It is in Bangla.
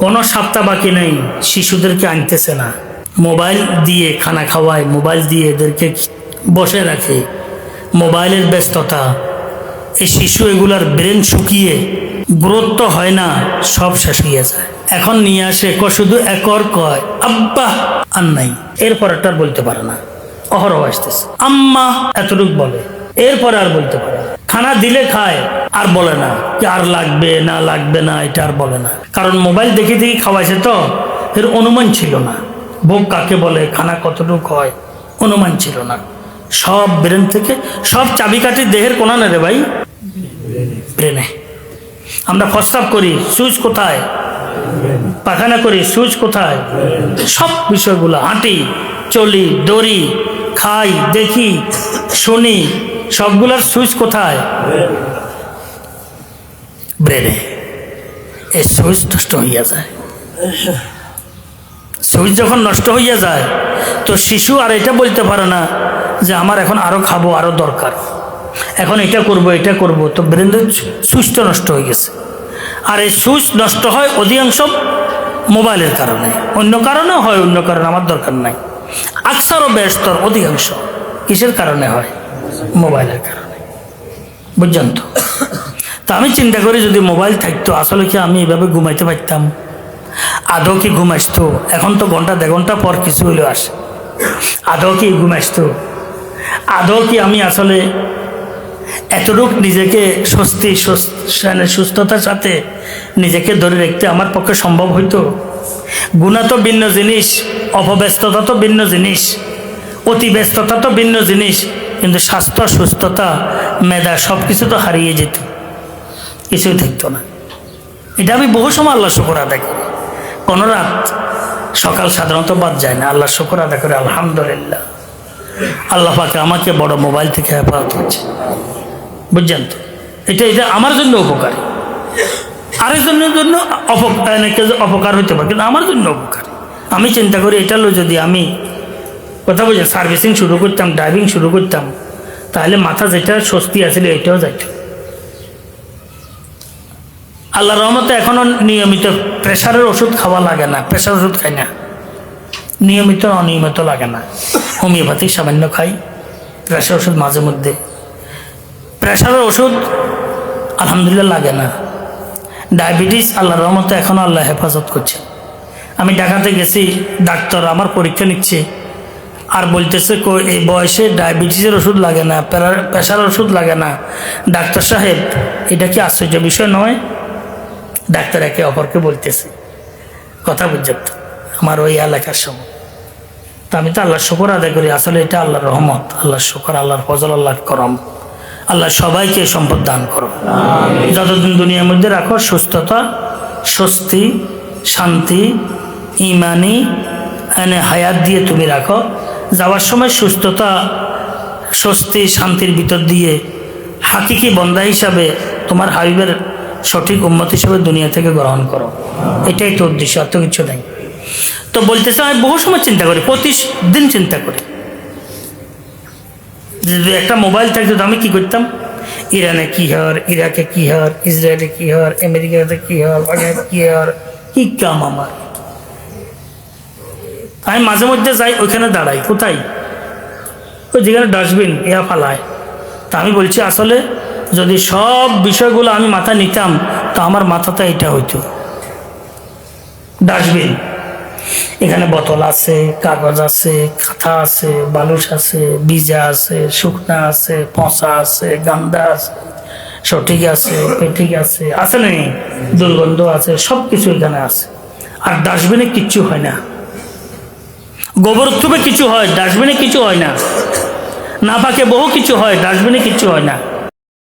কোনো সপ্তাহ বাকি নেই শিশুদেরকে আনতেছে না, মোবাইল দিয়ে খানা খাওয়ায়, মোবাইল দিয়ে এদেরকে বসে রাখে, মোবাইলের ব্যস্ততা, এই শিশু এগুলার ব্রেন শুকিয়ে গ্রোথ তো হয় না, সব শেষ হয়ে যায়। এখন নিয়ে আসে শুধু একর কয় আব্বা, আর নাই, এরপর একটা আর বলতে পারে না, অহরহ আসতেছে আম্মা এতটুক বলে, এরপর আর বলতে পারে না। খানা দিলে খায়, আর বলে না যে আর লাগবে না লাগবে না, এটা আর বলে না, কারণ মোবাইল দেখে দেখে খাওয়াইছে তো, এর অনুমান ছিল না ভোগ কাকে বলে, খানা কতটুক হয়, অনুমান ছিল না। সব ব্রেন থেকে, সব চাবিকাঠি দেহের কোনা না রে ভাই, ব্রেনে। আমরা প্রস্রাব করি, সুইচ কোথায়? পায়খানা করি, সুইচ কোথায়? সব বিষয়গুলো, হাঁটি চলি দৌড়ি খাই দেখি শুনি, সবগুলার সুইচ কোথায়? ব্রেনে। এই সুইচ নষ্ট হইয়া যায়। সুইচ যখন নষ্ট হইয়া যায় তো শিশু আর এটা বলতে পারে না যে আমার এখন আরো খাবো, আরো দরকার, এখন এটা করব এটা করব, তো ব্রেনের সুইচটা নষ্ট হয়ে গেছে। আর এই সুইচ নষ্ট হয় অধিকাংশ মোবাইলের কারণে, অন্য কারণেও হয়, অন্য কারণে আমার দরকার নাই। আকসার ও ব্যস্তর অধিকাংশ কিসের কারণে হয়? মোবাইলের কারণে। বুঝছেন তো? তা আমি চিন্তা করি যদি মোবাইল থাকতো আসলে কি আমি এভাবে ঘুমাইতে পারতাম? আদৌ কি ঘুম আসতো? এখন তো ঘন্টা দেড় ঘন্টা পর কিছু হইলে আসে, আদৌ কি ঘুম আসতো? আদৌ কি আমি আসলে এতটুক নিজেকে স্বস্তি সুস্থতার সাথে নিজেকে ধরে রাখতে আমার পক্ষে সম্ভব হইতো? গুণা তো ভিন্ন জিনিস, অপব্যস্ততা তো ভিন্ন জিনিস, অতি ব্যস্ততা তো ভিন্ন জিনিস, কিন্তু স্বাস্থ্য সুস্থতা মেধা সব কিছু তো হারিয়ে যেত, কিছুই থাকতো না। এটা আমি বহু সময় আল্লাহ শুকর আদায় করি। কোনো রাত সকাল সাধারণত বাদ যায় না, আল্লাহ শুকর আদায় করে আলহামদুলিল্লাহ আল্লাহ পাকে আমাকে বড় মোবাইল থেকে হেফাজত করছে। বুঝছেন তো? এটা আমার জন্য উপকার, আরেকজনের জন্য অপকার হইতে পারে, কিন্তু আমার জন্য উপকার। আমি চিন্তা করি এটা হলো যদি আমি কথা বলছি সার্ভিসিং শুরু করতাম, ড্রাইভিং শুরু করতাম, তাহলে মাথা যেটা স্বস্তি আছিল এটাও যাইত। আল্লাহ রহমতে এখনো নিয়মিত প্রেশারের ওষুধ খাওয়া লাগে না, প্রেশার ওষুধ খাই না, নিয়মিত অনিয়মিত লাগে না। হোমিওপ্যাথিক সামান্য খাই, প্রেশার ওষুধ মাঝে মধ্যে, প্রেশারের ওষুধ আলহামদুলিল্লাহ লাগে না। ডায়াবেটিস আল্লাহ রহমতে এখনো আল্লাহ হেফাজত করছে। আমি ঢাকাতে গেছি, ডাক্তার আমার পরীক্ষা নিচ্ছে আর বলতেছে এই বয়সে ডায়াবেটিসের ওষুধ লাগে না, প্রেশারের ওষুধ লাগে না। ডাক্তার সাহেব এটা কি আশ্চর্য বিষয় নয়? ডাক্তার একে অপরকে বলতেছে, কথা বুঝছেন তো? আমার ওই এলাকার সময় তা আমি তো আল্লাহর শুকর আদায় করি, আসলে এটা আল্লাহর রহমত, আল্লাহর শুকর, আল্লাহর ফজল, আল্লাহর করম। আল্লাহ সবাইকে সম্পদ দান করো, যতদিন দুনিয়ার মধ্যে রাখো, সুস্থতা, স্বস্তি, শান্তি, ইমানি হায়াত দিয়ে তুমি রাখো। যাওয়ার সময় সুস্থতা, স্বস্তি, শান্তির ভিতর দিয়ে হাকিকি বন্দা হিসাবে তোমার হাবিবের সঠিক উম্মত হিসাবে দুনিয়া থেকে গ্রহণ করো, এটাই তো উদ্দেশ্য, এত কিছু নাই। তো বলতেছে আমি বহু সময় চিন্তা করি, প্রতিদিন চিন্তা করি, যদি একটা মোবাইল থাকতো তো আমি কি করতাম? ইরানে কি হওয়ার, ইরাকে কি হওয়ার, ইসরায়েলে কি হওয়ার, আমেরিকাতে কি হওয়ার, কি হওয়ার, কি কাম আমার। আমি মাঝে মধ্যে যাই, ওইখানে দাঁড়াই, কোথায়? ওই যেখানে ডাস্টবিন ইয়া ফালায়। তা আমি বলছি আসলে যদি সব বিষয়গুলো আমি মাথা নিতাম তো আমার মাথাতে এটা হইতো। ডাস্টবিন, এখানে বোতল আছে, কাগজ আছে, খাতা আছে, বালুস আছে, ভিজা আছে, শুকনা আছে, পচা আছে, গান্দা আছে, সঠিক আছে, পেটিক আছে, আছে নেই, দুর্গন্ধ আছে, সব কিছু এখানে আছে। আর ডাস্টবিনে কিচ্ছু হয় না। গোবর উৎসবে কিছু হয়, ডাস্টবিনে কিছু হয় না। না পাকে বহু কিছু হয়, ডাস্টবিনে কিচ্ছু হয় না।